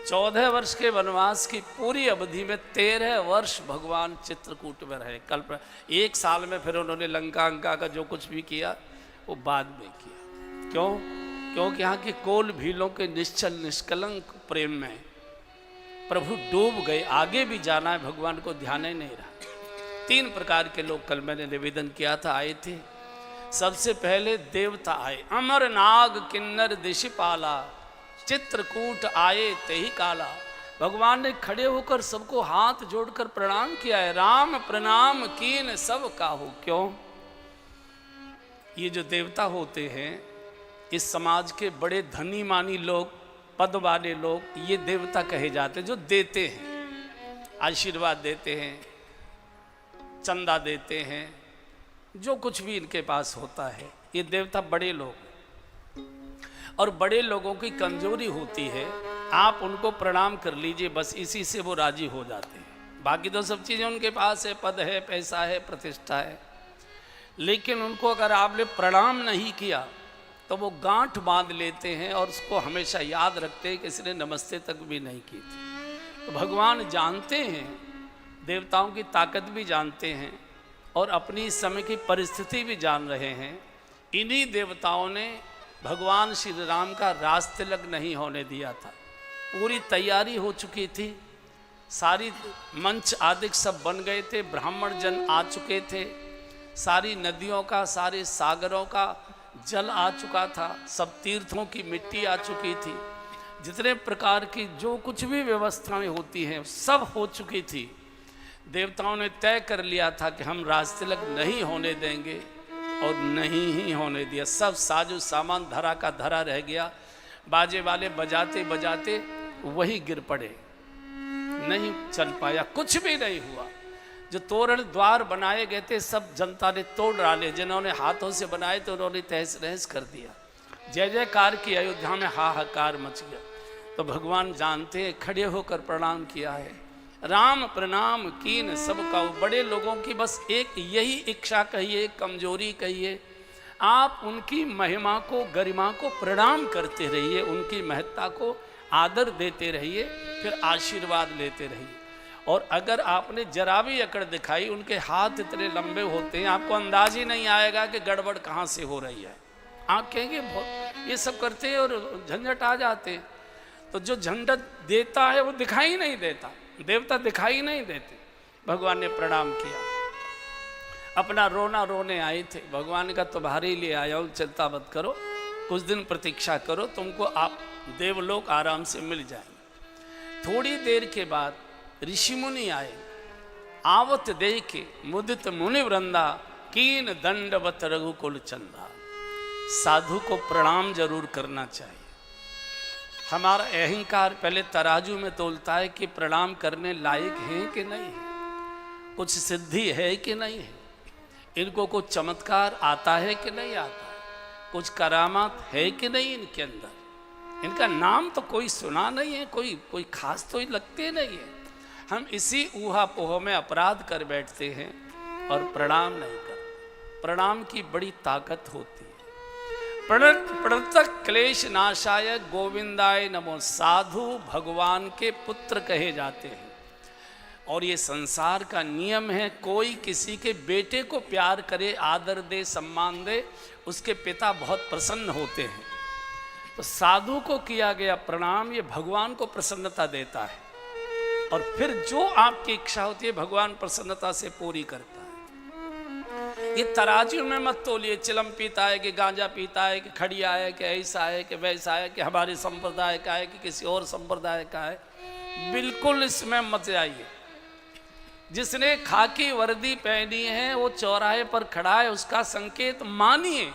14 वर्ष के वनवास की पूरी अवधि में 13 वर्ष भगवान चित्रकूट में रहे। कल्प 1 साल में फिर उन्होंने लंका अंका का जो कुछ भी किया वो बाद में किया। क्यों? क्योंकि यहाँ की कोल भीलों के निश्चल निष्कलंक प्रेम में प्रभु डूब गए। आगे भी जाना है, भगवान को ध्यान ही नहीं रहा। 3 प्रकार के लोग कल मैंने निवेदन किया था आए थे। सबसे पहले देवता आए, अमर नाग किन्नर दिशिपाला, चित्रकूट आए तेही काला। भगवान ने खड़े होकर सबको हाथ जोड़कर प्रणाम किया है। राम प्रणाम कीन सब काहू। क्यों? ये जो देवता होते हैं इस समाज के बड़े धनी मानी लोग, पद वाले लोग, ये देवता कहे जाते हैं। जो देते हैं, आशीर्वाद देते हैं, चंदा देते हैं, जो कुछ भी इनके पास होता है, ये देवता बड़े लोग। और बड़े लोगों की कमजोरी होती है, आप उनको प्रणाम कर लीजिए, बस इसी से वो राजी हो जाते हैं। बाकी तो सब चीज़ें उनके पास है, पद है, पैसा है, प्रतिष्ठा है, लेकिन उनको अगर आपने प्रणाम नहीं किया तो वो गांठ बांध लेते हैं और उसको हमेशा याद रखते हैं कि इसने नमस्ते तक भी नहीं की थी। तो भगवान जानते हैं, देवताओं की ताकत भी जानते हैं और अपनी इस समय की परिस्थिति भी जान रहे हैं। इन्हीं देवताओं ने भगवान श्री राम का रास तिलक नहीं होने दिया था। पूरी तैयारी हो चुकी थी, सारी मंच आदि सब बन गए थे, ब्राह्मण जन आ चुके थे, सारी नदियों का, सारे सागरों का जल आ चुका था, सब तीर्थों की मिट्टी आ चुकी थी, जितने प्रकार की जो कुछ भी व्यवस्थाएं होती हैं सब हो चुकी थी। देवताओं ने तय कर लिया था कि हम रास तिलक नहीं होने देंगे और नहीं ही होने दिया। सब साजो सामान धरा का धरा रह गया। बाजे वाले बजाते बजाते वही गिर पड़े, नहीं चल पाया, कुछ भी नहीं हुआ। जो तोरण द्वार बनाए गए थे सब जनता ने तोड़ डाले, जिन्होंने हाथों से बनाए थे उन्होंने तहस नहस कर दिया। जय जयकार की अयोध्या में हाहाकार मच गया। तो भगवान जानते हैं, खड़े होकर प्रणाम किया है। राम प्रणाम कीन सबका। बड़े लोगों की बस एक यही इच्छा कहिए, कमजोरी कहिए, आप उनकी महिमा को, गरिमा को प्रणाम करते रहिए, उनकी महत्ता को आदर देते रहिए, फिर आशीर्वाद लेते रहिए। और अगर आपने जरा भी अकड़ दिखाई, उनके हाथ इतने लंबे होते हैं आपको अंदाज ही नहीं आएगा कि गड़बड़ कहाँ से हो रही है। आप कहेंगे बहुत ये सब करते हैं और झंझट आ जाते हैं। तो जो झंझट देता है वो दिखाई नहीं देता, देवता दिखाई नहीं देते। भगवान ने प्रणाम किया, अपना रोना रोने आए थे। भगवान का तुम्हारे लिए आया हूँ, चिंता मत करो, कुछ दिन प्रतीक्षा करो, तुमको आप देवलोक आराम से मिल जाएंगे। थोड़ी देर के बाद ऋषि मुनि आए। आवत देखे मुदित मुनि वृंदा, कीन दंडवत रघुकुल चंदा। साधु को प्रणाम जरूर करना चाहिए। हमारा अहंकार पहले तराजू में तोलता है कि प्रणाम करने लायक है कि नहीं है, कुछ सिद्धि है कि नहीं है, इनको कुछ चमत्कार आता है कि नहीं आता, कुछ करामात है कि नहीं इनके अंदर। इनका नाम तो कोई सुना नहीं है, कोई खास तो लगते नहीं है। हम इसी ऊहापोह में अपराध कर बैठते हैं और प्रणाम नहीं करते। प्रणाम की बड़ी ताकत होती है। प्रणतक क्लेश नाशाय गोविंदाय नमो। साधु भगवान के पुत्र कहे जाते हैं और ये संसार का नियम है, कोई किसी के बेटे को प्यार करे, आदर दे, सम्मान दे, उसके पिता बहुत प्रसन्न होते हैं। तो साधु को किया गया प्रणाम ये भगवान को प्रसन्नता देता है और फिर जो आपकी इच्छा होती है भगवान प्रसन्नता से पूरी करता है। ये तराजू में मत तोलिए, चिलम पीता है कि गांजा पीता है कि खड़िया है कि ऐसा है कि वैसा है कि हमारे संप्रदाय का है कि किसी और संप्रदाय का है। बिल्कुल इसमें मत जाइए। जिसने खाकी वर्दी पहनी है वो चौराहे पर खड़ा है, उसका संकेत मानिए।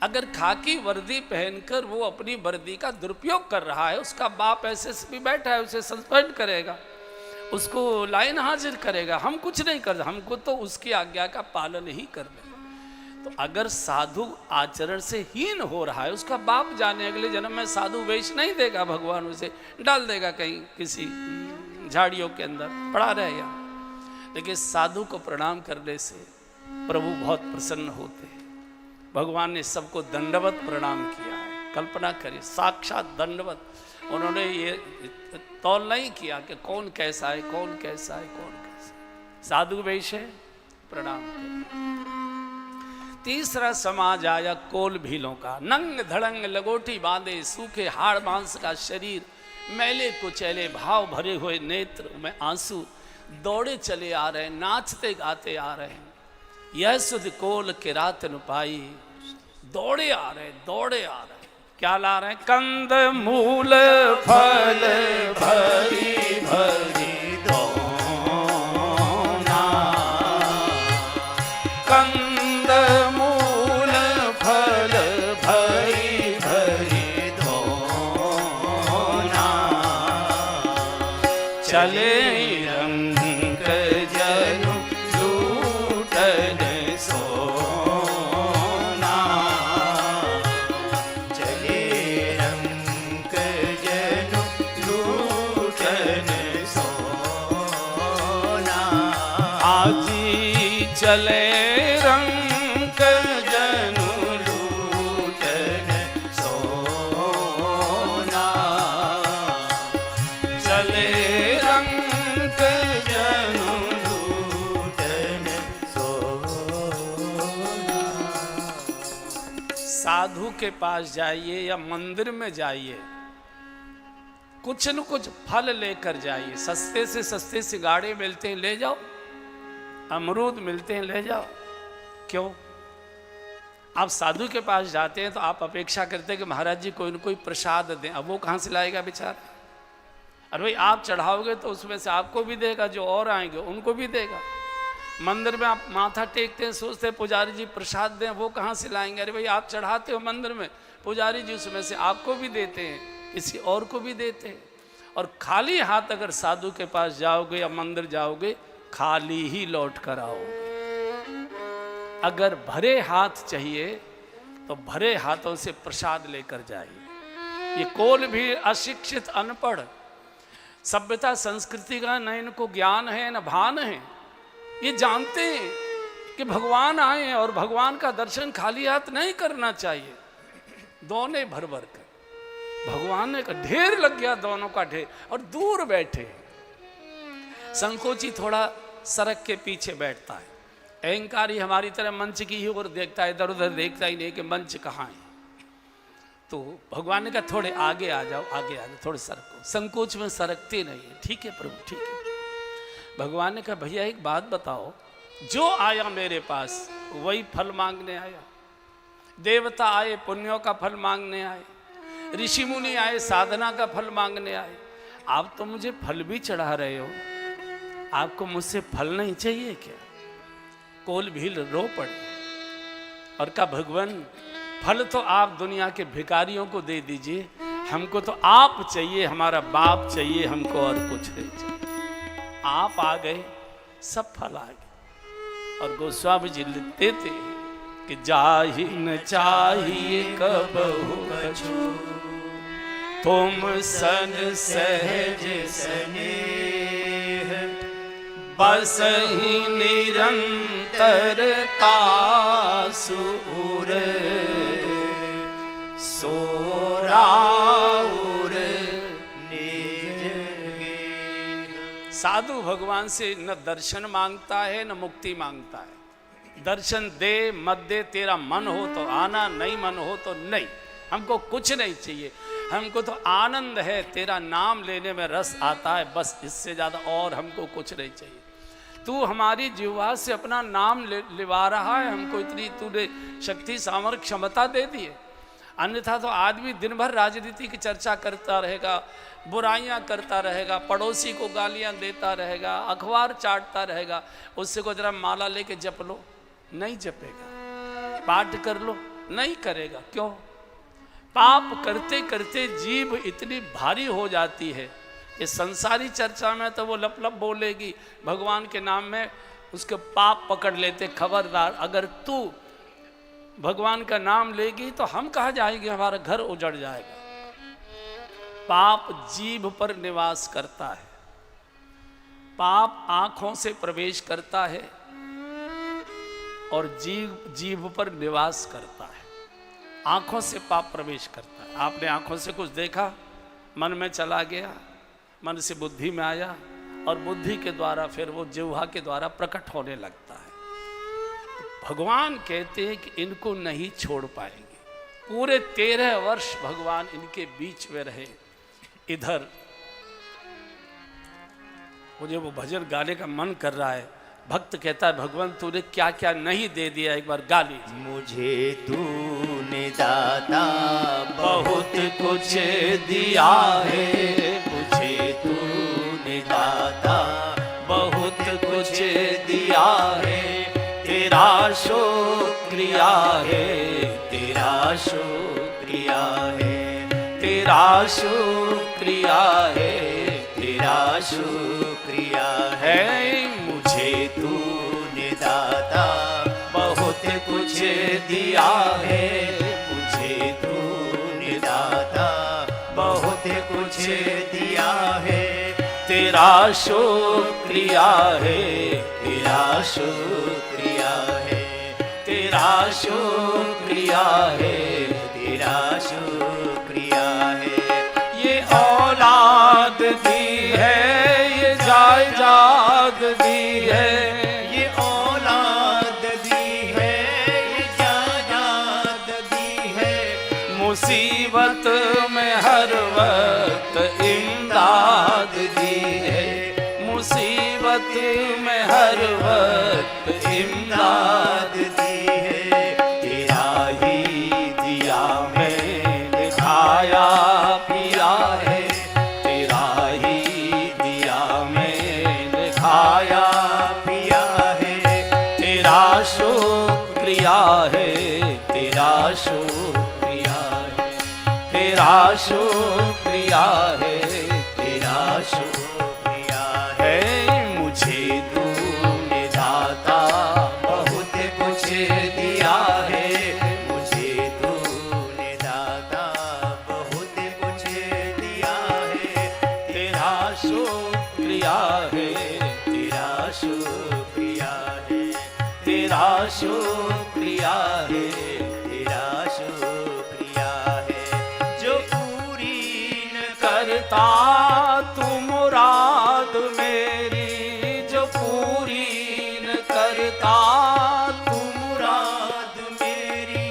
अगर खाकी वर्दी पहनकर वो अपनी वर्दी का दुरुपयोग कर रहा है, उसका बाप एसएसपी बैठा है, उसे सस्पेंड करेगा, उसको लाइन हाजिर करेगा। हम कुछ नहीं कर, हमको तो उसकी आज्ञा का पालन ही करना है। तो अगर साधु आचरण से हीन हो रहा है, उसका बाप जाने अगले जन्म में साधु वेश नहीं देगा, भगवान उसे डाल देगा कहीं किसी झाड़ियों के अंदर पड़ा रहेगा। लेकिन साधु को प्रणाम करने से प्रभु बहुत प्रसन्न होते हैं। भगवान ने सबको दंडवत प्रणाम किया है। कल्पना करिए, साक्षात दंडवत। उन्होंने ये तौल नहीं किया कि कौन कैसा है, कौन कैसा है, कौन कैसा है। साधु वेश है, प्रणाम करें। तीसरा समाज आया कोल भीलों का। नंग धड़ंग लगोटी बांधे, सूखे हाड़ मांस का शरीर, मैले कुचैले भाव भरे हुए नेत्र में आंसू, दौड़े चले आ रहे, नाचते गाते आ रहे हैं। यह सुध कोल के रात न पाई, दौड़े आ रहे, दौड़े आ रहे। क्या ला रहे हैं? कंद मूल फल भरी भरी दोना, कंद मूल फल भरी भरी दोना, चले रंग जनु लूटन सोना, चले रंग जनु लूटन सोना, आजी चले रंग जनु लूटन सोना, चले रंग जनु लूटन सोना। साधु के पास जाइए या मंदिर में जाइए, कुछ न कुछ फल लेकर जाइए। सस्ते से सस्ते सिंगाड़े मिलते हैं, ले जाओ। अमरूद मिलते हैं, ले जाओ। क्यों? आप साधु के पास जाते हैं तो आप अपेक्षा करते हैं कि महाराज जी कोई न कोई प्रसाद दें। अब वो कहाँ से लाएगा बेचारा? अरे भाई आप चढ़ाओगे तो उसमें से आपको भी देगा, जो और आएंगे उनको भी देगा। मंदिर में आप माथा टेकते हैं, सोचते हैं पुजारी जी प्रसाद दें, वो कहाँ से लाएंगे? अरे भाई आप चढ़ाते हो मंदिर में, पुजारी जी उसमें से आपको भी देते हैं, किसी और को भी देते हैं। और खाली हाथ अगर साधु के पास जाओगे या मंदिर जाओगे, खाली ही लौट कर आओगे। अगर भरे हाथ चाहिए तो भरे हाथों से प्रसाद लेकर जाइए। ये कोल भी अशिक्षित, अनपढ़, सभ्यता संस्कृति का न इनको ज्ञान है न भान है। ये जानते हैं कि भगवान आए और भगवान का दर्शन खाली हाथ नहीं करना चाहिए। दोने भर भर कर भगवान ने का ढेर लग गया, दोनों का ढेर, और दूर बैठे। संकोची थोड़ा सड़क के पीछे बैठता है, अहंकारी हमारी तरह मंच की ही ओर देखता है, इधर उधर देखता ही नहीं कि मंच कहाँ है। तो भगवान ने कहा थोड़े आगे आ जाओ, आगे आ जाओ, थोड़े सरको। संकोच में सरकते नहीं है। ठीक है प्रभु, ठीक है। भगवान ने कहा भैया एक बात बताओ, जो आया मेरे पास वही फल मांगने आया। देवता आए पुण्यों का फल मांगने आए, ऋषि मुनि आए साधना का फल मांगने आए। आप तो मुझे फल भी चढ़ा रहे हो, आपको मुझसे फल नहीं चाहिए क्या? कोल भील रो पड़े और कहा भगवान फल तो आप दुनिया के भिखारियों को दे दीजिए, हमको तो आप चाहिए, हमारा बाप चाहिए, हमको और कुछ नहीं चाहिए। आप आ गए, सब फल आ गए। और गोस्वामी जी लिखते थे कि जाहि न चाहिए कबहु कछु, तुम सन सहज स्नेह, बस ही निरंतर तासुर, सोराउर निज गेह। साधु भगवान से न दर्शन मांगता है न मुक्ति मांगता है। दर्शन दे मत दे, तेरा मन हो तो आना, नहीं मन हो तो नहीं। हमको कुछ नहीं चाहिए, हमको तो आनंद है, तेरा नाम लेने में रस आता है, बस इससे ज़्यादा और हमको कुछ नहीं चाहिए। तू हमारी जिह्वा से अपना नाम लिवा रहा है, हमको इतनी तूने शक्ति सामर्थ्य क्षमता दे दी है। अन्यथा तो आदमी दिन भर राजनीति की चर्चा करता रहेगा, बुराइयां करता रहेगा, पड़ोसी को गालियां देता रहेगा, अखबार चाटता रहेगा। उससे को जरा माला लेके जप लो, नहीं जपेगा। पाठ कर लो, नहीं करेगा। क्यों? पाप करते करते जीभ इतनी भारी हो जाती है कि संसारी चर्चा में तो वो लप लप बोलेगी, भगवान के नाम में उसके पाप पकड़ लेते। खबरदार, अगर तू भगवान का नाम लेगी तो हम कहाँ जाएंगे, हमारा घर उजड़ जाएगा। पाप जीभ पर निवास करता है, पाप आंखों से प्रवेश करता है और जीभ पर निवास करता है। आंखों से पाप प्रवेश करता है। आपने आंखों से कुछ देखा, मन में चला गया, मन से बुद्धि में आया और बुद्धि के द्वारा फिर वो जिह्वा के द्वारा प्रकट होने लगता है। भगवान कहते हैं कि इनको नहीं छोड़ पाएंगे। पूरे 13 वर्ष भगवान इनके बीच में रहे। इधर मुझे वो भजन गाने का मन कर रहा है। भक्त कहता है भगवान तूने क्या क्या नहीं दे दिया, एक बार गा लीजिए। मुझे तूने दाता बहुत कुछ दिया है, मुझे तूने दाता बहुत कुछ दिया है, तेरा शुक्रिया है, तेरा शुक्रिया है, तेरा शुक्रिया है, तेरा शुक्रिया है। मुझे तूने दाता बहुत कुछ दिया है, मुझे तूने दाता बहुत कुछ दिया है, तेरा शुक्रिया है, तेरा शुक्रिया है, तेरा शुक्रिया है, तेरा शुक्रिया है। ये औलाद दी है, ये जायदाद दी है, ये औलाद दी है, ये जायदाद दी है, मुसीबत में हर वक्त इमदाद दी है, मुसीबत में हर वक्त इमदाद दी है। तेरा ही दिया मैंने खाया पिया है, तेरा ही दिया मैंने खाया पिया है, तेरा शुक्रिया है, तेरा शुक्रिया है, तेरा शुक्रिया है, तेरा शुक्रिया है। मुझे तूने दाता बहुत कुछ दिया है, मुझे तूने दाता बहुत कुछ दिया है, तेरा शुक्रिया है, तेरा शुक्रिया है, तेरा शुक्रिया है, तेरा शुक्रिया है। जो पूरी न करता तू मुराद मेरी, जो पूरी न करता तू मुराद मेरी,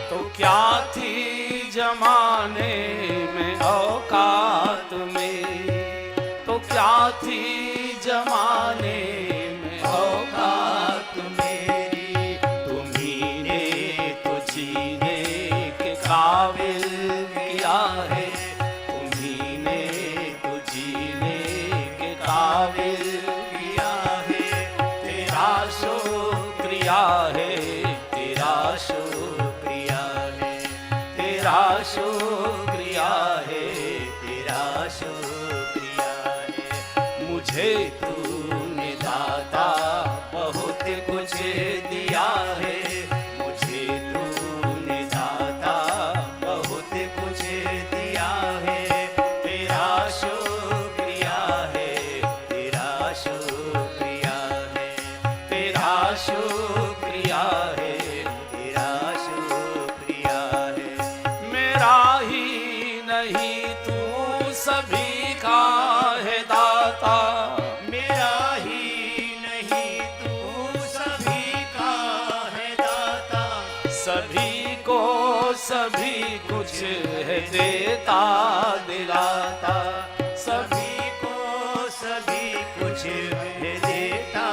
तो क्या थी जमाने में औकात मेरी, तो क्या थी जमाने में औकात मेरी, तुम्ही ने तो जीने के काबिल किया है, तुम्ही ने तो जीने के काबिल किया है, तेरा शुक्रिया है, तेरा शुक्रिया है, तेरा शुक्रिया है, तेरा शुक्रिया है। मुझे तूने दाता बहुत कुछ दिया है, मुझे तूने दाता बहुत कुछ दिया है, तेरा शुक्रिया है, तेरा शुक्रिया है, तेरा शुक्रिया है, तेरा शुक्रिया है। मेरा ही नहीं तू सभी का है दाता, मेरा ही नहीं तू सभी का है दाता, सभी को सभी कुछ है देता दिलाता, सभी को सभी कुछ है देता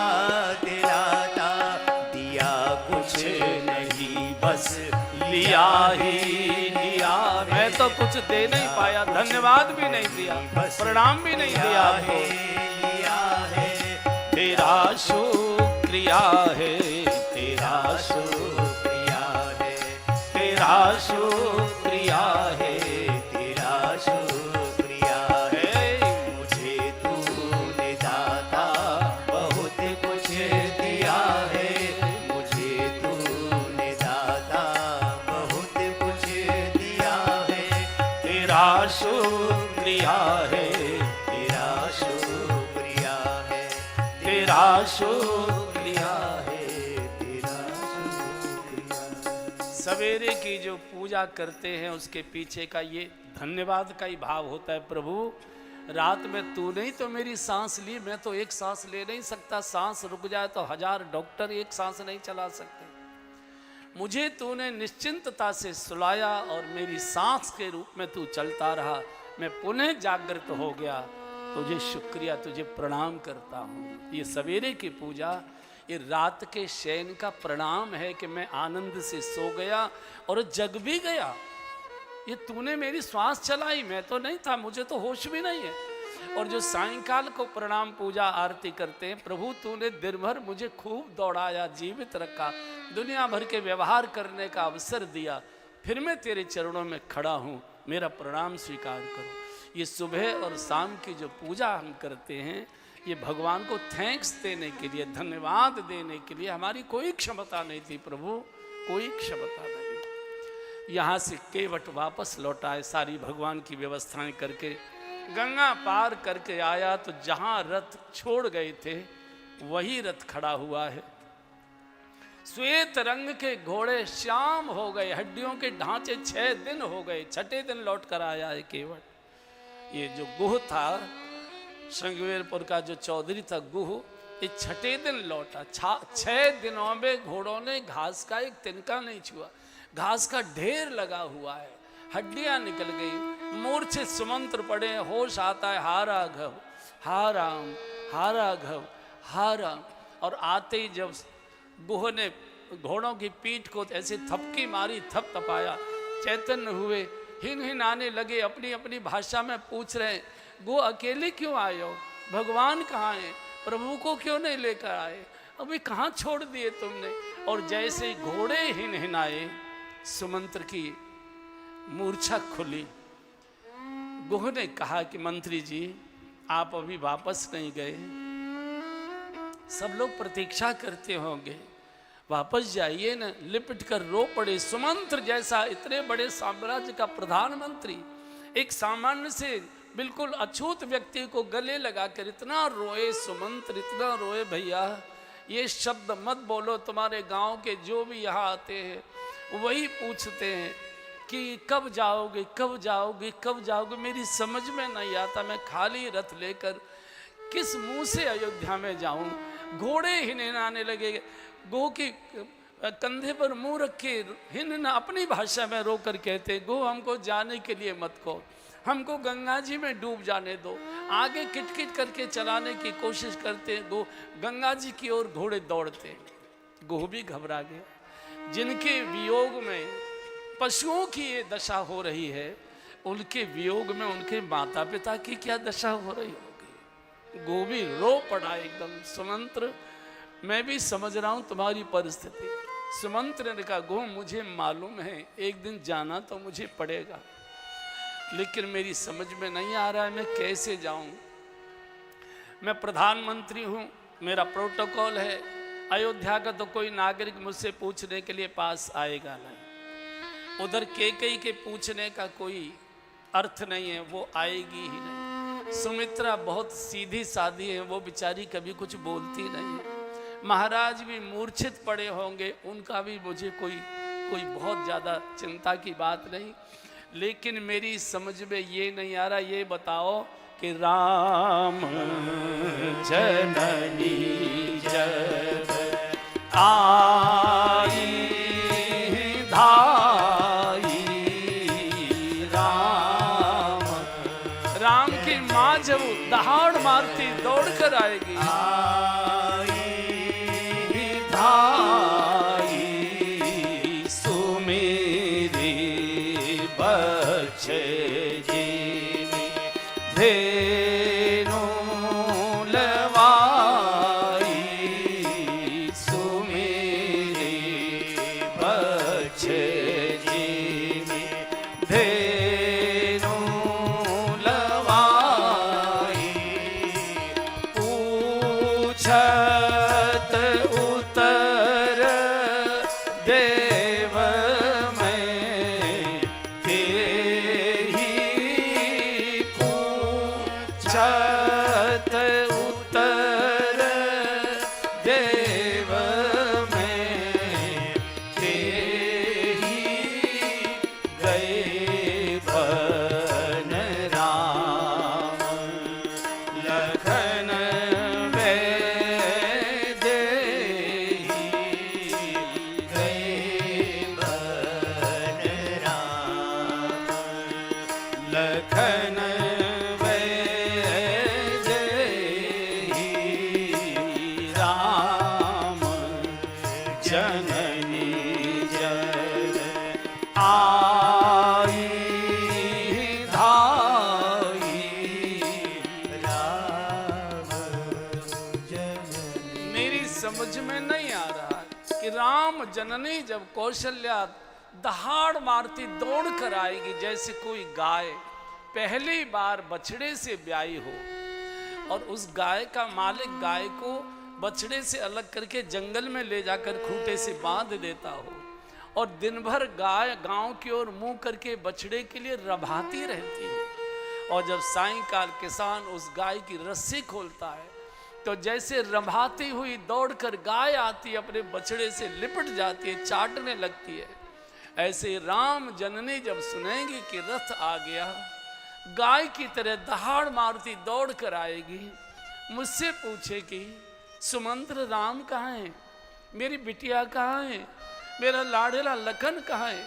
दिलाता, दिया कुछ नहीं बस लिया ही लिया। मैं तो कुछ दे नहीं पाया, धन्यवाद भी नहीं दिया, प्रणाम भी नहीं दिया आपको। लिया है, तेरा शुक्रिया है, तेरा शुक्रिया है, तेरा शुक्रिया है, तेरा शुक्रिया है। मुझे तूने दाता बहुत कुछ दिया है, मुझे तूने दाता बहुत कुछ दिया है, तेरा शुक्रिया है, तेरा शुक्रिया है, तेरा शुक्रिया है, तेरा शुक्रिया। सवेरे की जो पूजा करते हैं उसके पीछे का ये धन्यवाद का ही भाव होता है। प्रभु रात में तूने ही तो मेरी सांस ली, मैं तो एक सांस ले नहीं सकता, सांस रुक जाए तो 1000 डॉक्टर एक सांस नहीं चला सकते। मुझे तूने निश्चिंतता से सुलाया और मेरी सांस के रूप में तू चलता रहा, मैं पुनः जागृत हो गया। तुझे शुक्रिया, तुझे प्रणाम करता हूँ। ये सवेरे की पूजा, ये रात के शयन का प्रणाम है कि मैं आनंद से सो गया और जग भी गया। ये तूने मेरी श्वास चलाई, मैं तो नहीं था, मुझे तो होश भी नहीं है। और जो सायंकाल को प्रणाम पूजा आरती करते हैं, प्रभु तूने दिन भर मुझे खूब दौड़ाया, जीवित रखा, दुनिया भर के व्यवहार करने का अवसर दिया, फिर मैं तेरे चरणों में खड़ा हूँ, मेरा प्रणाम स्वीकार करो। ये सुबह और शाम की जो पूजा हम करते हैं, ये भगवान को थैंक्स देने के लिए, धन्यवाद देने के लिए। हमारी कोई क्षमता नहीं थी प्रभु, कोई क्षमता नहीं। यहाँ से केवट वापस लौटाए, सारी भगवान की व्यवस्थाएं करके गंगा पार करके आया तो जहाँ रथ छोड़ गए थे वही रथ खड़ा हुआ है। श्वेत रंग के घोड़े श्याम हो गए, हड्डियों के ढांचे 6 दिन हो गए, 6ठे दिन लौट कर आया है केवट। ये जो गुह था, श्रृंगवेरपुर का जो चौधरी था गुह, ये 6ठे दिन लौटा। 6 दिनों में घोड़ों ने घास का एक तिनका नहीं छुआ, घास का ढेर लगा हुआ है, हड्डियां निकल गई, मूर्छित सुमंत्र पड़े, होश आता है हा राघव हा राम हा राघव हा राम। और आते ही जब गुह ने घोड़ों की पीठ को ऐसे थपकी मारी, थप थपाया, चैतन्य हुए, हिन हिन आने लगे, अपनी अपनी भाषा में पूछ रहे, गुह अकेले क्यों आए हो, भगवान कहाँ हैं, प्रभु को क्यों नहीं लेकर आए, अभी कहाँ छोड़ दिए तुमने। और जैसे घोड़े हिन हिन आए, सुमंत्र की मूर्छा खुली। गुह ने कहा कि मंत्री जी आप अभी वापस नहीं गए, सब लोग प्रतीक्षा करते होंगे, वापस जाइए न। लिपट कर रो पड़े। सुमंत्र जैसा इतने बड़े साम्राज्य का प्रधानमंत्री एक सामान्य से बिल्कुल अछूत व्यक्ति को गले लगाकर इतना रोए। सुमंत्र इतना रोए, भैया ये शब्द मत बोलो, तुम्हारे गांव के जो भी यहाँ आते हैं वही पूछते हैं कि कब जाओगे कब जाओगे कब जाओगे। मेरी समझ में नहीं आता, मैं खाली रथ लेकर किस मुंह से अयोध्या में जाऊं। घोड़े हिनहिनाने लगे, गो की कंधे पर मुंह रखे हिनना अपनी भाषा में रोकर कहते, गो हमको जाने के लिए मत कहो, हमको गंगा जी में डूब जाने दो। आगे किटकिट करके चलाने की कोशिश करते, गो गंगा जी की ओर घोड़े दौड़ते। गो भी घबरा गया। जिनके वियोग में पशुओं की ये दशा हो रही है, उनके वियोग में उनके माता पिता की क्या दशा हो रही होगी। गो भी रो पड़ा एकदम। सुमंत्र मैं भी समझ रहा हूं तुम्हारी परिस्थिति। सुमंत्र ने कहा, गो मुझे मालूम है एक दिन जाना तो मुझे पड़ेगा, लेकिन मेरी समझ में नहीं आ रहा है मैं कैसे जाऊं। मैं प्रधानमंत्री हूं, मेरा प्रोटोकॉल है, अयोध्या का तो कोई नागरिक मुझसे पूछने के लिए पास आएगा नहीं, उधर कैकेयी के पूछने का कोई अर्थ नहीं है, वो आएगी ही नहीं। सुमित्रा बहुत सीधी सादी है, वो बेचारी कभी कुछ बोलती नहीं है। महाराज भी मूर्छित पड़े होंगे, उनका भी मुझे कोई बहुत ज़्यादा चिंता की बात नहीं। लेकिन मेरी समझ में ये नहीं आ रहा, ये बताओ कि राम जननी जब आई धाई, राम की माँ जब दहाड़ मारती दौड़ कर आएगी, लखन लखन वैदेही राम जननी जग आई धाई। राम जननी। मेरी समझ में नहीं आ रहा कि राम जननी जब कौशल्या दहाड़ मारती दौड़ कर आएगी, जैसे कोई गाय पहली बार बछड़े से ब्याई हो और उस गाय का मालिक गाय को बछड़े से अलग करके जंगल में ले जाकर खूंटे से बांध देता हो और दिन भर गाय गांव की ओर मुंह करके बछड़े के लिए रभाती रहती है, और जब सायंकाल किसान उस गाय की रस्सी खोलता है तो जैसे रभाती हुई दौड़कर गाय आती है, अपने बछड़े से लिपट जाती है, चाटने लगती है। ऐसे राम जननी जब सुनेंगी कि रथ आ गया, गाय की तरह दहाड़ मारती दौड़ कर आएगी, मुझसे पूछेगी सुमंत्र राम कहाँ है, मेरी बिटिया कहाँ है, मेरा लाड़ेला लखन कहाँ है।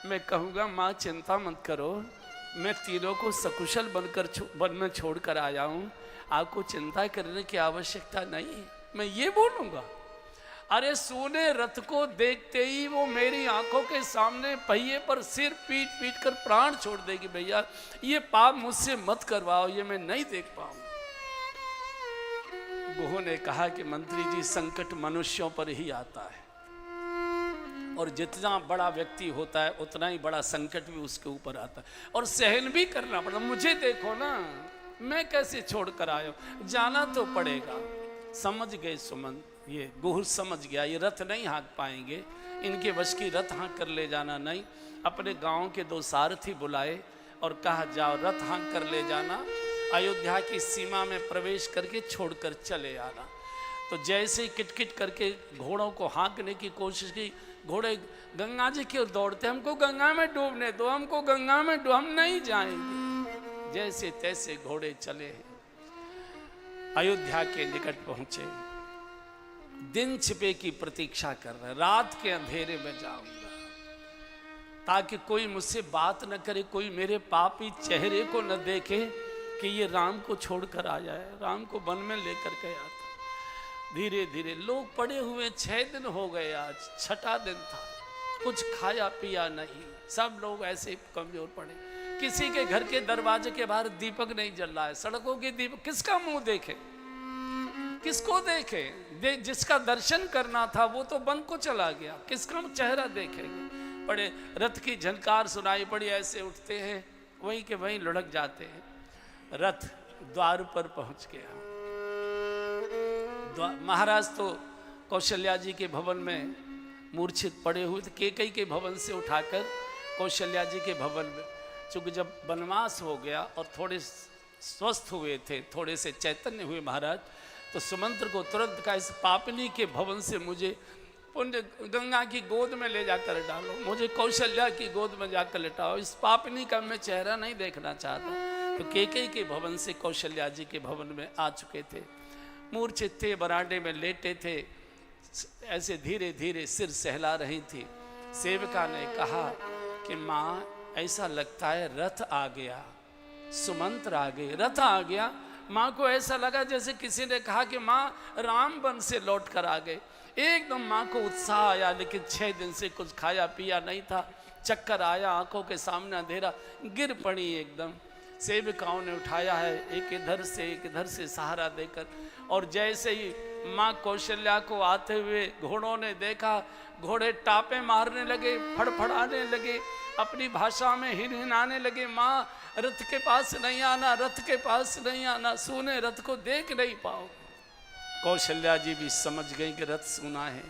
मैं कहूँगा माँ चिंता मत करो, मैं तीनों को सकुशल बनकर वन में छोड़ कर आया हूँ, आपको चिंता करने की आवश्यकता नहीं है। मैं ये बोलूँगा। अरे सोने रथ को देखते ही वो मेरी आंखों के सामने पहिए पर सिर पीट पीट कर प्राण छोड़ देगी। भैया ये पाप मुझसे मत करवाओ, ये मैं नहीं देख पाऊंगा। गुह ने कहा कि मंत्री जी संकट मनुष्यों पर ही आता है, और जितना बड़ा व्यक्ति होता है उतना ही बड़ा संकट भी उसके ऊपर आता है, और सहन भी करना पड़ता। मुझे देखो ना, मैं कैसे छोड़ कर आया हूं, जाना तो पड़ेगा। समझ गए सुमन, ये गुह समझ गया, ये रथ नहीं हाँक पाएंगे, इनके वश की रथ हाँक कर ले जाना नहीं। अपने गांव के 2 सारथी बुलाए और कहा जाओ रथ हाँक कर ले जाना, अयोध्या की सीमा में प्रवेश करके छोड़कर चले आना। तो जैसे ही किटकिट करके घोड़ों को हाँकने की कोशिश की, घोड़े गंगा जी की ओर दौड़ते, हमको गंगा में डूबने दो, हमको गंगा में डूब, हम नहीं जाएंगे। जैसे तैसे घोड़े चले, अयोध्या के निकट पहुंचे, दिन छिपे की प्रतीक्षा कर रहे, रात के अंधेरे में जाऊंगा ताकि कोई मुझसे बात न करे, कोई मेरे पापी चेहरे को न देखे कि ये राम को छोड़कर आ जाए, राम को वन में लेकर गया था। धीरे धीरे लोग पड़े हुए, 6 दिन हो गए, आज 6ठा दिन था, कुछ खाया पिया नहीं, सब लोग ऐसे कमजोर पड़े। किसी के घर के दरवाजे के बाहर दीपक नहीं जल रहा है, सड़कों के दीपक, किसका मुंह देखे, किसको देखे? जिसका दर्शन करना था वो तो बन को चला गया, किसका चेहरा देखेंगे? बड़े रथ की झनकार सुनाई पड़ी, ऐसे उठते हैं, वहीं के वहीं लुढ़क जाते हैं। रथ द्वार पर पहुंच गया। महाराज तो कौशल्या जी के भवन में मूर्छित पड़े हुए थे, कैकेयी के भवन से उठाकर कौशल्या जी के भवन में, चूंकि जब वनवास हो गया और थोड़े स्वस्थ हुए थे, थोड़े से चैतन्य हुए महाराज, तो सुमंत्र को तुरंत कहा इस पापनी के भवन से मुझे पुण्य गंगा की गोद में ले जाकर डालो, मुझे कौशल्या की गोद में जाकर लेटाओ, इस पापनी का मैं चेहरा नहीं देखना चाहता। तो कैकेयी के भवन से कौशल्या जी के भवन में आ चुके थे, मूर्छित थे, बरांडे में लेटे थे, ऐसे धीरे धीरे सिर सहला रही थी। सेविका ने कहा कि माँ ऐसा लगता है रथ आ गया, सुमंत्र आ गए, रथ आ गया। माँ को ऐसा लगा जैसे किसी ने कहा कि माँ राम वन से लौट कर आ गए। एकदम माँ को उत्साह आया, लेकिन 6 दिन से कुछ खाया पिया नहीं था, चक्कर आया, आंखों के सामने अंधेरा, गिर पड़ी एकदम। सेविकाओं ने उठाया है, एक इधर से सहारा देकर, और जैसे ही माँ कौशल्या को आते हुए घोड़ों ने देखा, घोड़े टापे मारने लगे, फड़फड़ाने लगे, अपनी भाषा में हिनहिनाने लगे, माँ रथ के पास नहीं आना, रथ के पास नहीं आना, सूने रथ को देख नहीं पाओ। कौशल्या जी भी समझ गई कि रथ सूना है,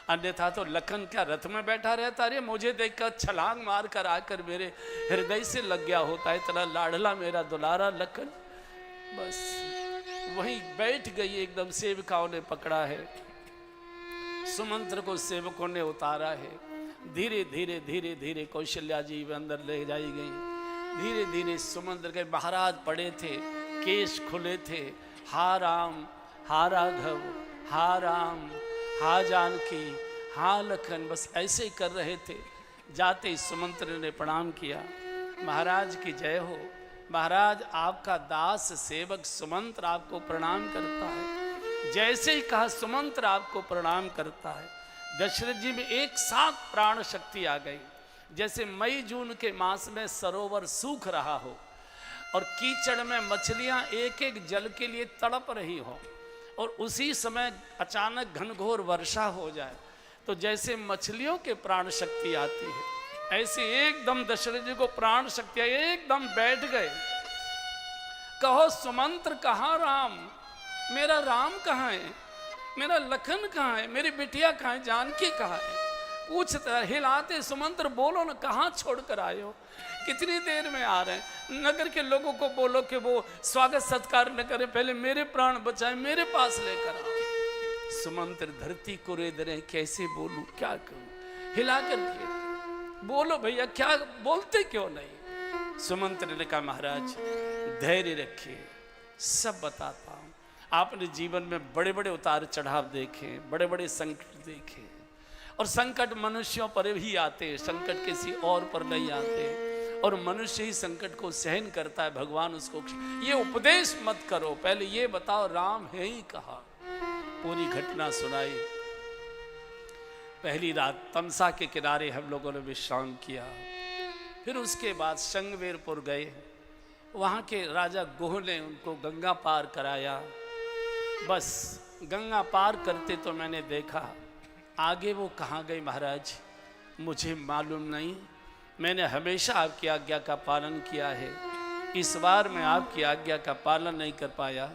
अन्यथा तो लखन क्या रथ में बैठा रहता, अरे मुझे देखकर छलांग मार कर आकर मेरे हृदय से लग गया होता है, इतना लाडला मेरा दुलारा लखन। बस वहीं बैठ गई एकदम। सेविकाओं ने पकड़ा है, सुमंत्र को सेवकों ने उतारा है, धीरे धीरे धीरे धीरे कौशल्या जी अंदर ले जाई गई। धीरे धीरे सुमंत्र के महाराज पड़े थे, केश खुले थे, हा राम, हा राघव, हा राम, हा जानकी, हा लखन, बस ऐसे ही कर रहे थे। जाते ही सुमंत्र ने प्रणाम किया, महाराज की जय हो, महाराज आपका दास सेवक सुमंत्र आपको प्रणाम करता है। जैसे ही कहा सुमंत्र आपको प्रणाम करता है, दशरथ जी में एक साथ प्राण शक्ति आ गई, जैसे मई जून के मास में सरोवर सूख रहा हो और कीचड़ में मछलियां एक एक जल के लिए तड़प रही हो, और उसी समय अचानक घनघोर वर्षा हो जाए, तो जैसे मछलियों के प्राण शक्ति आती है, ऐसे एकदम दशरथ जी को प्राण शक्ति आई, एकदम बैठ गए। कहो सुमंत्र कहाँ राम, मेरा राम कहाँ है, मेरा लखन कहाँ है, मेरी बिटिया कहाँ है, जानकी कहाँ है, पूछते हिलाते सुमंत्र बोलो ना, कहाँ छोड़ कर आए हो, कितनी देर में आ रहे हैं, नगर के लोगों को बोलो कि वो स्वागत सत्कार न करें, पहले मेरे प्राण बचाए, मेरे पास लेकर आओ। सुमंत्र धरती को रेद रहे, कैसे बोलूं, क्या करूं, हिला करके बोलो भैया, क्या बोलते क्यों नहीं। सुमंत्र ने कहा महाराज धैर्य रखिए, सब बताता हूं। आपने जीवन में बड़े बड़े उतार चढ़ाव देखे, बड़े बड़े संकट देखे, और संकट मनुष्यों पर ही आते हैं, संकट किसी और पर नहीं आते, और मनुष्य ही संकट को सहन करता है, भगवान उसको। ये उपदेश मत करो, पहले ये बताओ राम है ही कहाँ। पूरी घटना सुनाई। पहली रात तमसा के किनारे हम लोगों ने विश्राम किया, फिर उसके बाद संगवेरपुर गए, वहाँ के राजा गोह ने उनको गंगा पार कराया। बस गंगा पार करते तो मैंने देखा, आगे वो कहाँ गए महाराज मुझे मालूम नहीं। मैंने हमेशा आपकी आज्ञा का पालन किया है, इस बार मैं आपकी आज्ञा का पालन नहीं कर पाया,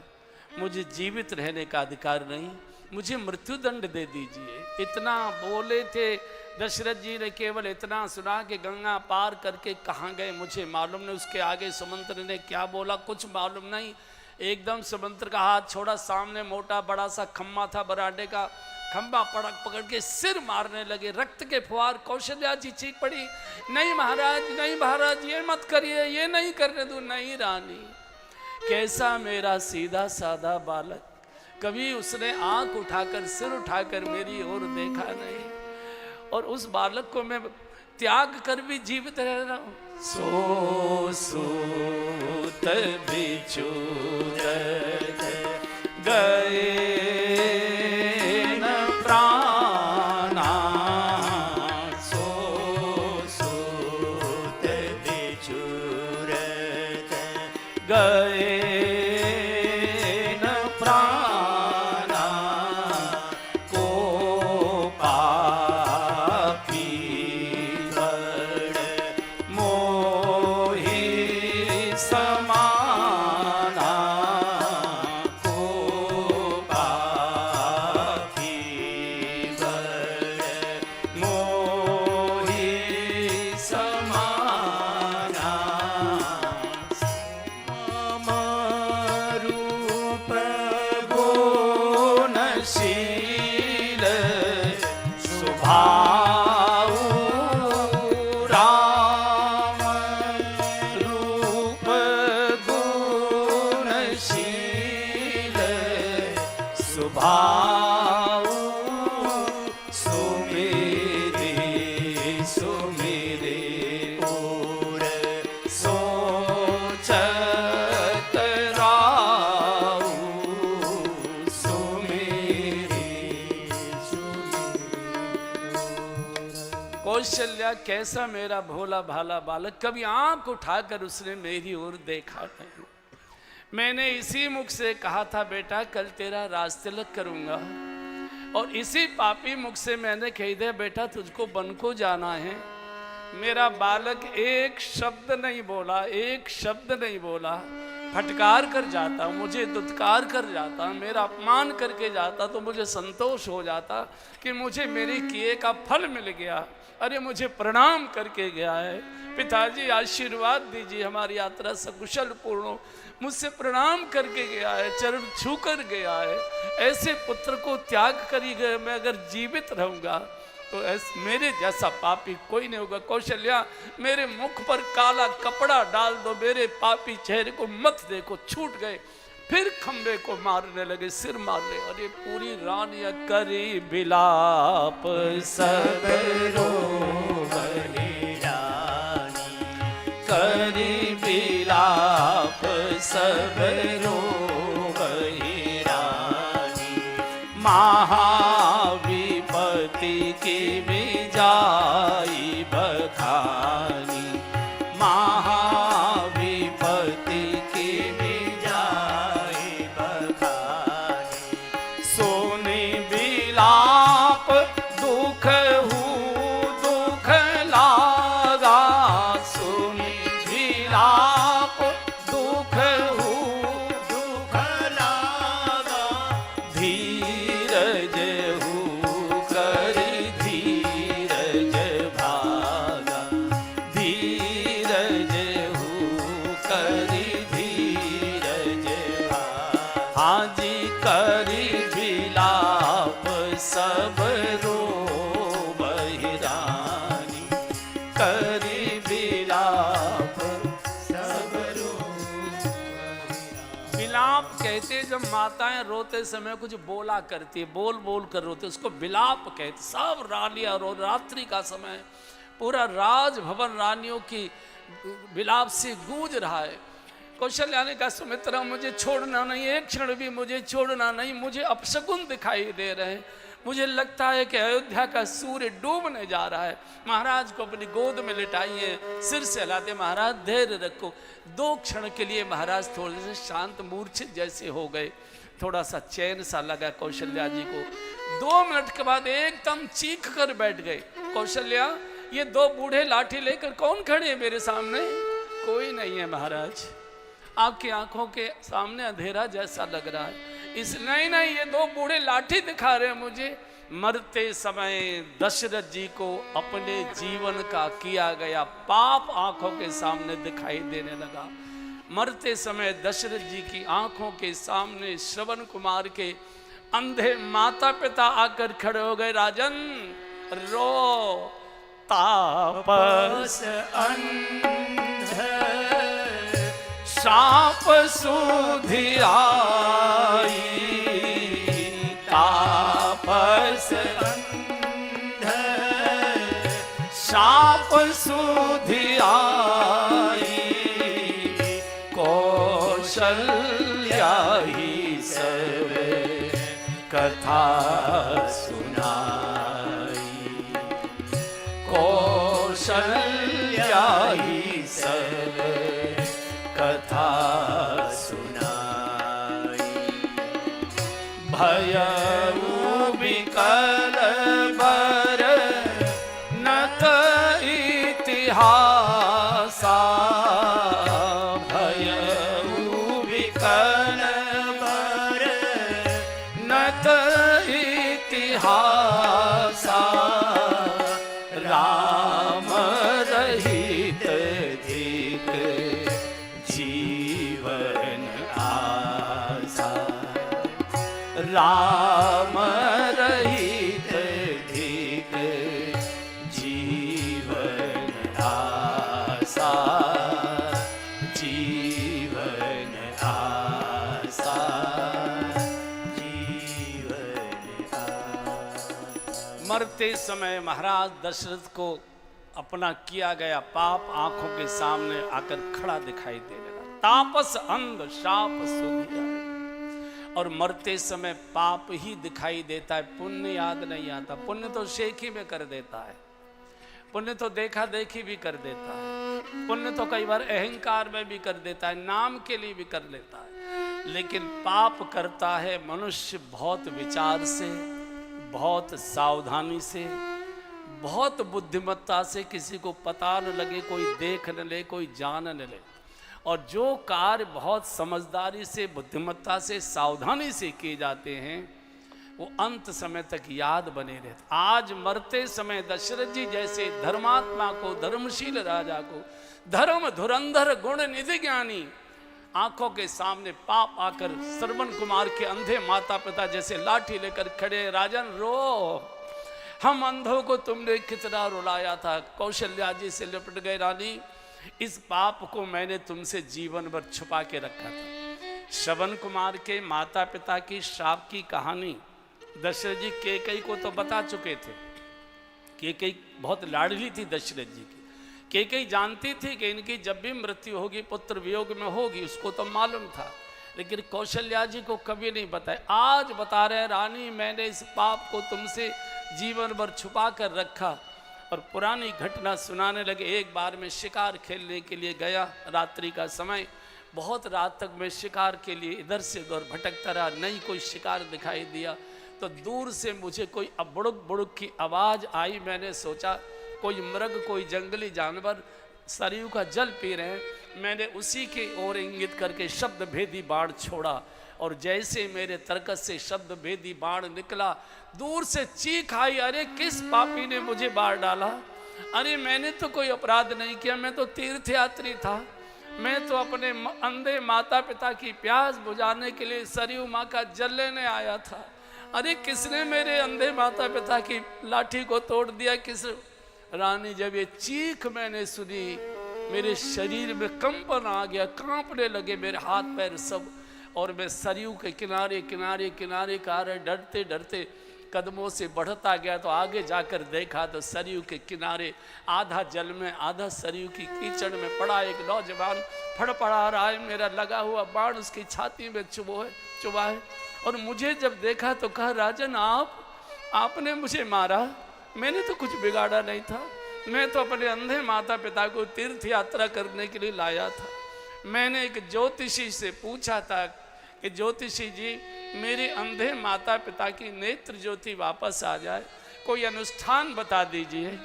मुझे जीवित रहने का अधिकार नहीं, मुझे मृत्युदंड दे दीजिए। इतना बोले थे दशरथ जी ने, केवल इतना सुना कि गंगा पार करके कहाँ गए मुझे मालूम नहीं। उसके आगे सुमंत्र ने क्या बोला कुछ मालूम नहीं। एकदम सुमंत्र का हाथ छोड़ा, सामने मोटा बड़ा सा खम्बा था बरांडे का, खम्बा पकड़ के सिर मारने लगे, रक्त के फुहार। कौशल्या जी चीख पड़ी, नहीं महाराज, नहीं महाराज, ये मत करिए, ये नहीं करने दूं। नहीं रानी, कैसा मेरा सीधा साधा बालक, कभी उसने आंख उठाकर सिर उठाकर मेरी ओर देखा नहीं, और उस बालक को मैं त्याग कर भी जीवित रह रहा हूं। सो सूत बिछुत गए न प्राणा, सो सूत बिछुरत गए न प्राण कौशल्या कैसा मेरा भोला भाला बालक, कभी आंख उठाकर उसने मेरी ओर देखा नहीं। मैंने इसी मुख से कहा था बेटा कल तेरा राज तिलक करूंगा, और इसी पापी मुख से मैंने कह दिया बेटा तुझको वन को जाना है। मेरा बालक एक शब्द नहीं बोला, एक शब्द नहीं बोला। फटकार कर जाता, मुझे दुत्कार कर जाता, मेरा अपमान करके जाता तो मुझे संतोष हो जाता कि मुझे मेरे किए का फल मिल गया। अरे मुझे प्रणाम करके गया है, पिताजी आशीर्वाद दीजिए हमारी यात्रा सकुशल पूर्ण हो। मुझसे प्रणाम करके गया है, चरण छू कर गया है। ऐसे पुत्र को त्याग कर ही गए, मैं अगर जीवित रहूंगा तो ऐसे मेरे जैसा पापी कोई नहीं होगा। कौशल्या मेरे मुख पर काला कपड़ा डाल दो, मेरे पापी चेहरे को मत देखो। छूट गए, फिर खंबे को मारने लगे, सिर मारने। अरे पूरी रानियां करी बिलाप सब रोवहि रानी, करी बिलाप सब रोवहि रानी, महाविपति की बिजाई बखानी, महाविपति की जाई बखानी, सोनी बिलाप दुख दुख लागा, सोनी बिलाप दुख दुख लागा, धीरज करी धीरज भागा, धीरज करी धीरज भागा। हाजी करी बिलाप सब रोवहि रानी, करी बिलाप सब बिलाप कहते जब माताएं रोते समय कुछ बोला करती है, बोल बोल कर रोते, उसको बिलाप कहते। सब रानियां रो, रात्रि का समय पूरा राजभवन रानियों की बिलाप से गूंज रहा है। कौशल्या ने कहा सुमित्रा मुझे छोड़ना नहीं, एक क्षण भी मुझे छोड़ना नहीं, मुझे अपशकुन दिखाई दे रहे हैं, मुझे लगता है कि अयोध्या का सूर्य डूबने जा रहा है। महाराज को अपनी गोद में लिटाइए, सिर से हिलाते महाराज धैर्य रखो। 2 क्षण के लिए महाराज थोड़े से शांत मूर्छित जैसे हो गए, थोड़ा सा चैन सा लगा कौशल्या जी को। 2 मिनट के बाद एकदम चीख कर बैठ गए। कौशल्या ये 2 बूढ़े लाठी लेकर कौन खड़े हैं मेरे सामने? कोई नहीं है महाराज, आपकी आंखों के सामने अंधेरा जैसा लग रहा है। इस नहीं ये 2 बूढ़े लाठी दिखा रहे हैं मुझे। मरते समय दशरथ जी को अपने जीवन का किया गया पाप आंखों के सामने दिखाई देने लगा। मरते समय दशरथ जी की आंखों के सामने श्रवण कुमार के अंधे माता पिता आकर खड़े हो गए। राजन रो, तापस अंध शाप सुधि आई, तापस अंध शाप सुधि आई, कौशल्या ही सब कथा सुनाई, कौशल्या ही सब कथा सुनाई। भयउ विकल बर नत इतिहासा, भयउ विकल बर नत इतिहासा, राम रहित धिक जीवन आसा, राम रहित धिक जीवन आसा, जीवन आसा, जीवन आसा। मरते समय महाराज दशरथ को अपना किया गया पाप आंखों के सामने आकर खड़ा दिखाई दे लगा। तापस अंध शाप सुधि आए। और मरते समय पाप ही दिखाई देता है, पुण्य याद नहीं आता। पुण्य तो शेखी में कर देता है, पुण्य तो देखा देखी भी कर देता है, पुण्य तो कई बार अहंकार में भी कर देता है, नाम के लिए भी कर लेता है। लेकिन पाप करता है मनुष्य बहुत विचार से, बहुत सावधानी से, बहुत बुद्धिमत्ता से, किसी को पता न लगे, कोई देख न ले, कोई जान न ले। और जो कार्य बहुत समझदारी से, बुद्धिमत्ता से, सावधानी से किए जाते हैं वो अंत समय तक याद बने रहते। आज मरते समय दशरथ जी जैसे धर्मात्मा को, धर्मशील राजा को, धर्म धुरंधर गुण निधि ज्ञानी आंखों के सामने पाप आकर श्रवण कुमार के अंधे माता पिता जैसे लाठी लेकर खड़े। राजन रो, हम अंधों को तुमने कितना रुलाया था। कौशल्या जी से लिपट गए। रानी, इस पाप को मैंने तुमसे जीवन भर छुपा के रखा था, श्रवण कुमार के माता पिता की श्राप की कहानी दशरथ जी कैकेयी को तो बता चुके थे। कैकेयी बहुत लाडली थी दशरथ जी की। कैकेयी जानती थी कि इनकी जब भी मृत्यु होगी पुत्र वियोग में होगी, उसको तो मालूम था, लेकिन कौशल्या जी को कभी नहीं बताया। आज बता रहे रानी, मैंने इस पाप को तुमसे जीवन भर छुपा कर रखा। और पुरानी घटना सुनाने लगे। एक बार मैं शिकार खेलने के लिए गया, रात्रि का समय, बहुत रात तक मैं शिकार के लिए इधर से उधर भटकता रहा, नहीं कोई शिकार दिखाई दिया। तो दूर से मुझे कोई बुड़ुक बुड़ुक की आवाज़ आई। मैंने सोचा कोई मृग, कोई जंगली जानवर सरयू का जल पी रहे हैं। मैंने उसी के ओर इंगित करके शब्द भेदी बाण छोड़ा, और जैसे मेरे तरकस से शब्द भेदी बाण निकला, दूर से चीख आई, अरे किस पापी ने मुझे मार डाला? अरे मैंने तो कोई अपराध नहीं किया, मैं तो तीर्थयात्री था, मैं तो अपने अंधे माता पिता की प्यास बुझाने के लिए सरयू माँ का जल लेने आया था। अरे किसने मेरे अंधे माता पिता की लाठी को तोड़ दिया? किस? रानी, जब ये चीख मैंने सुनी, मेरे शरीर में कंपन आ गया, कांपने लगे मेरे हाथ पैर सब, और मैं सरयू के किनारे किनारे किनारे का डरते डरते कदमों से बढ़ता गया। तो आगे जाकर देखा तो सरयू के किनारे आधा जल में आधा सरयू की कीचड़ में पड़ा एक नौजवान फड़फड़ा रहा है। मेरा लगा हुआ बाण उसकी छाती में चुभा है। और मुझे जब देखा तो कहा, राजन आपने मुझे मारा? मैंने तो कुछ बिगाड़ा नहीं था, मैं तो अपने अंधे माता पिता को तीर्थ यात्रा करने के लिए लाया था। मैंने एक ज्योतिषी से पूछा था कि ज्योतिषी जी, मेरे अंधे माता पिता की नेत्र ज्योति वापस आ जाए, कोई अनुष्ठान बता दीजिए,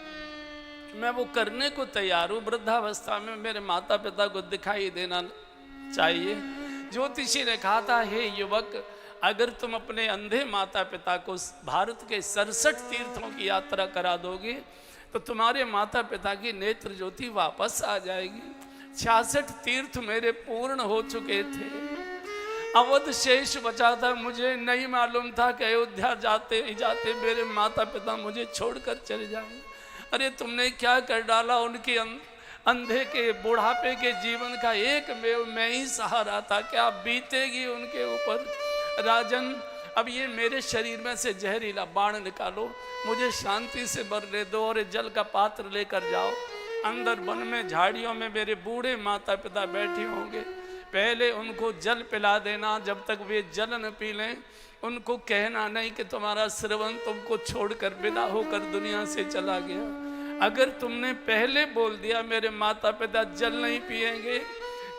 मैं वो करने को तैयार हूँ। वृद्धावस्था में मेरे माता पिता को दिखाई देना चाहिए। ज्योतिषी ने कहा था, हे युवक, अगर तुम अपने अंधे माता पिता को भारत के 67 तीर्थों की यात्रा करा दोगे तो तुम्हारे माता पिता की नेत्र ज्योति वापस आ जाएगी। 66 तीर्थ मेरे पूर्ण हो चुके थे, अवध शेष बचा था। मुझे नहीं मालूम था कि अयोध्या जाते ही जाते मेरे माता पिता मुझे छोड़कर चले जाएंगे। अरे तुमने क्या कर डाला? उनके अंधे के बुढ़ापे के जीवन का एक मैं ही सहारा था, क्या बीतेगी उनके ऊपर? राजन, अब ये मेरे शरीर में से जहरीला बाण निकालो, मुझे शांति से मरने दो, और जल का पात्र लेकर जाओ। अंदर वन में झाड़ियों में मेरे बूढ़े माता पिता बैठे होंगे, पहले उनको जल पिला देना। जब तक वे जल न पी लें, उनको कहना नहीं कि तुम्हारा श्रवण तुमको छोड़कर विदा होकर दुनिया से चला गया। अगर तुमने पहले बोल दिया मेरे माता पिता जल नहीं पिएंगे,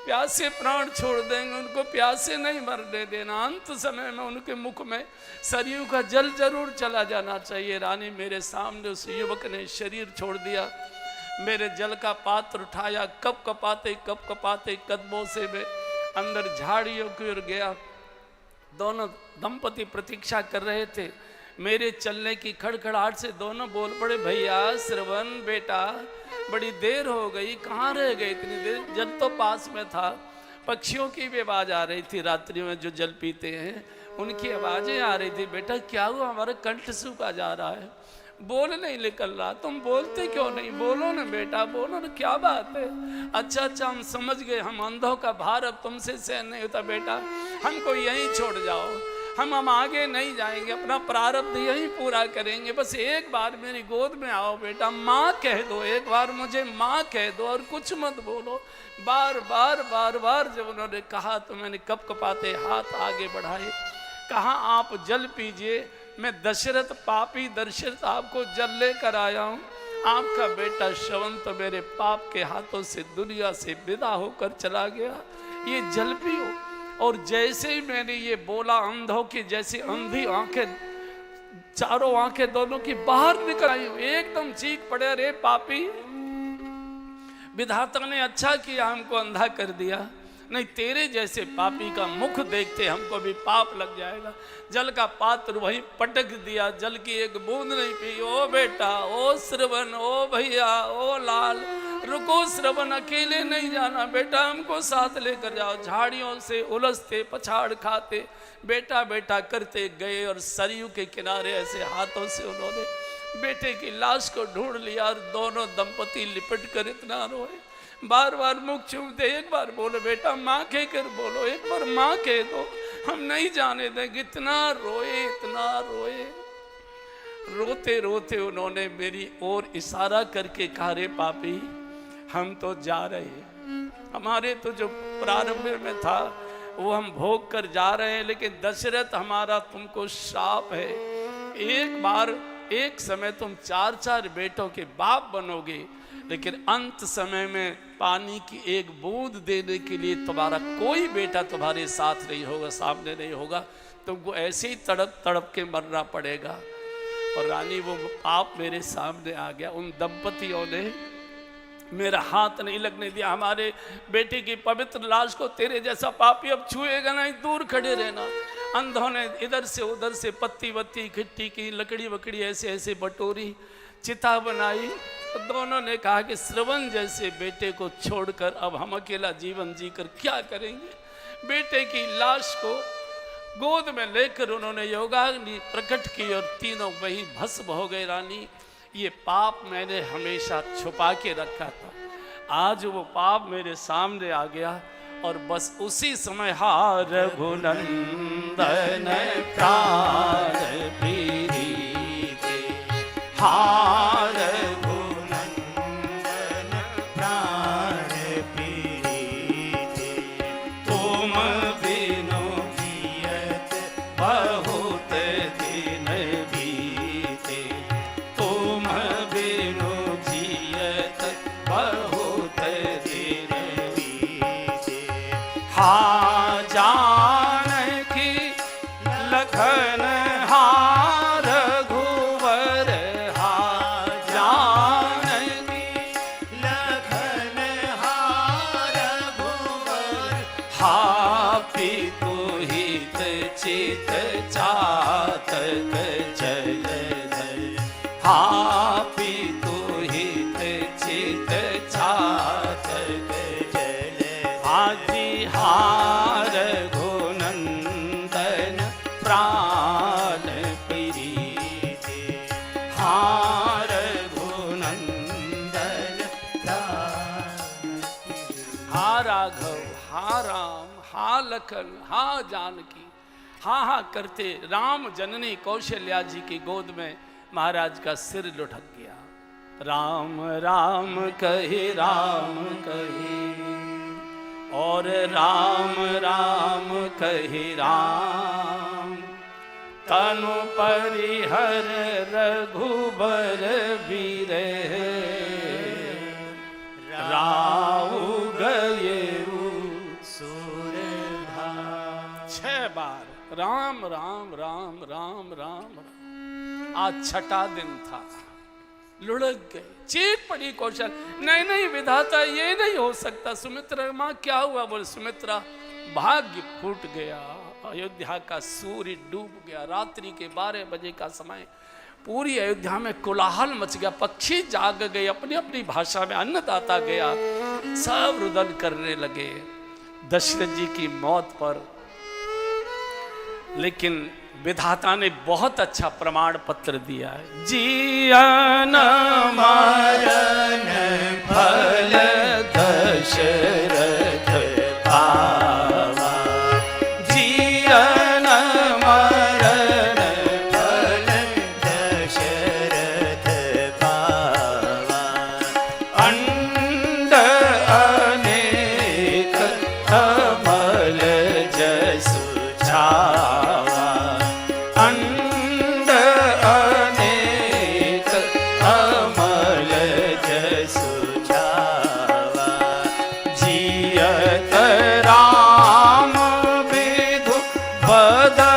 प्यासे प्राण छोड़ देंगे, उनको प्यासे नहीं मरने देना। अंत समय में उनके मुख में सरयू का जल जरूर चला जाना चाहिए। रानी, मेरे सामने उस युवक ने शरीर छोड़ दिया, मेरे जल का पात्र उठाया, कप कपाते कदमों से मैं अंदर झाड़ियों की ओर गया। दोनों दंपति प्रतीक्षा कर रहे थे। मेरे चलने की खड़खड़ाहट से दोनों बोल पड़े, भैया श्रवण बेटा, बड़ी देर हो गई, कहाँ रह गए इतनी देर? जल तो पास में था। पक्षियों की भी आवाज़ आ रही थी, रात्रि में जो जल पीते हैं उनकी आवाज़ें आ रही थी। बेटा क्या हुआ? हमारा कंठ सूखा जा रहा है, बोल नहीं निकल रहा। तुम बोलते क्यों नहीं? बोलो ना बेटा, बोलो ना, क्या बात है? अच्छा हम समझ गए, हम अंधों का भार अब तुमसे सहन नहीं होता बेटा, हमको यहीं छोड़ जाओ, हम आगे नहीं जाएंगे, अपना प्रारब्ध यहीं पूरा करेंगे। बस एक बार मेरी गोद में आओ बेटा, माँ कह दो, एक बार मुझे माँ कह दो और कुछ मत बोलो। बार बार जब उन्होंने कहा तो मैंने कपकपाते हाथ आगे बढ़ाए, कहा आप जल पीजिए, मैं दशरथ पापी दशरथ आपको जल लेकर आया हूँ। आपका बेटा श्रवण तो मेरे पाप के हाथों से दुनिया से विदा होकर चला गया, ये जल पियो। और जैसे ही मैंने ये बोला, अंधों की जैसी अंधी आंखें, चारों आंखें दोनों की बाहर निकल आई, एकदम चीख पड़े, अरे पापी, विधाता ने अच्छा किया हमको अंधा कर दिया, नहीं तेरे जैसे पापी का मुख देखते हमको भी पाप लग जाएगा। जल का पात्र वहीं पटक दिया, जल की एक बूंद नहीं पी। ओ बेटा, ओ श्रवण, ओ भैया, ओ लाल, रुको श्रवण, अकेले नहीं जाना बेटा, हमको साथ लेकर जाओ। झाड़ियों से उलझते पछाड़ खाते बेटा बेटा करते गए, और सरयू के किनारे ऐसे हाथों से उन्होंने बेटे की लाश को ढूंढ लिया, और दोनों दंपति लिपट कर इतना रोए। बार बार मुख चूमते, एक बार बोलो बेटा माँ कह कर बोलो, एक बार माँ कह दो, हम नहीं जाने देंगे। इतना रोए, इतना रोए। रोते रोते उन्होंने मेरी ओर इशारा करके कहा, रे पापी हम तो जा रहे हैं, हमारे तो जो प्रारंभ में था वो हम भोग कर जा रहे हैं, लेकिन दशरथ हमारा तुमको श्राप है। एक बार एक समय तुम 4-4 बेटों के बाप बनोगे, लेकिन अंत समय में पानी की एक बूंद देने के लिए तुम्हारा कोई बेटा तुम्हारे साथ नहीं होगा, सामने नहीं होगा, तुमको ऐसे ही तड़प तड़प के मरना पड़ेगा। और रानी वो पाप मेरे सामने आ गया। उन दंपतियों ने मेरा हाथ नहीं लगने दिया, हमारे बेटे की पवित्र लाश को तेरे जैसा पापी अब छुएगा नहीं, दूर खड़े रहना। अंधों ने इधर से उधर से पत्ती वत्ती इकट्ठी की, लकड़ी वकड़ी ऐसे ऐसे बटोरी, चिता बनाई। तो दोनों ने कहा कि श्रवण जैसे बेटे को छोड़कर अब हम अकेला जीवन जीकर क्या करेंगे। बेटे की लाश को गोद में लेकर उन्होंने योगाग्नि प्रकट की और तीनों वही भस्म हो गए। रानी ये पाप मैंने हमेशा छुपा के रखा था, आज वो पाप मेरे सामने आ गया। और बस उसी समय हार रघुनंदन प्राण प्रीति, हार रघुनंदन प्राण प्रीति, तुम बिनु जियत बहुत दिन बीते, तुम बिनु जियत बहुत दिन बीते, हा जानकी लखन हार रघुवर, हा जानकी लखन हार रघुवर, हा पितु हित चित चातक जलधर, हा पितु हित चित चातक जलधर, आदि हार रघुनंदन प्राण प्रीति, हार रघुनंदन हा राघव, हा राम, हा लखन, हा जानकी, हा हा करते राम जननी कौशल्या जी की गोद में महाराज का सिर लुढ़क गया। राम राम कहे, राम कहे, और राम राम कहे राम, तनु परिहर रघुबर बीरे, राहु गए सुरधा। 6 बार राम राम राम राम राम राम। आज 6ठा दिन था, लुढ़क गए, चीख पड़ी कौशल, नहीं नहीं विधाता ये नहीं हो सकता। सुमित्रा माँ क्या हुआ? बोले सुमित्रा भाग्य फूट गया, अयोध्या का सूर्य डूब गया, रात्रि के 12 बजे का समय, पूरी अयोध्या में कोलाहल मच गया, पक्षी जाग गए, अपनी अपनी भाषा में अन्नदाता गया, सब रुदन करने लगे दशरथ जी की मौत पर। लेकिन विधाता ने बहुत अच्छा प्रमाण पत्र दिया है। जियन मरण फल दशरथ पावा, जियन मरण फल दशरथ पावा, अंड अनेक अमल जसु छावा, अंड अनेक अमल जसु छावा, जियत राम विधु बदल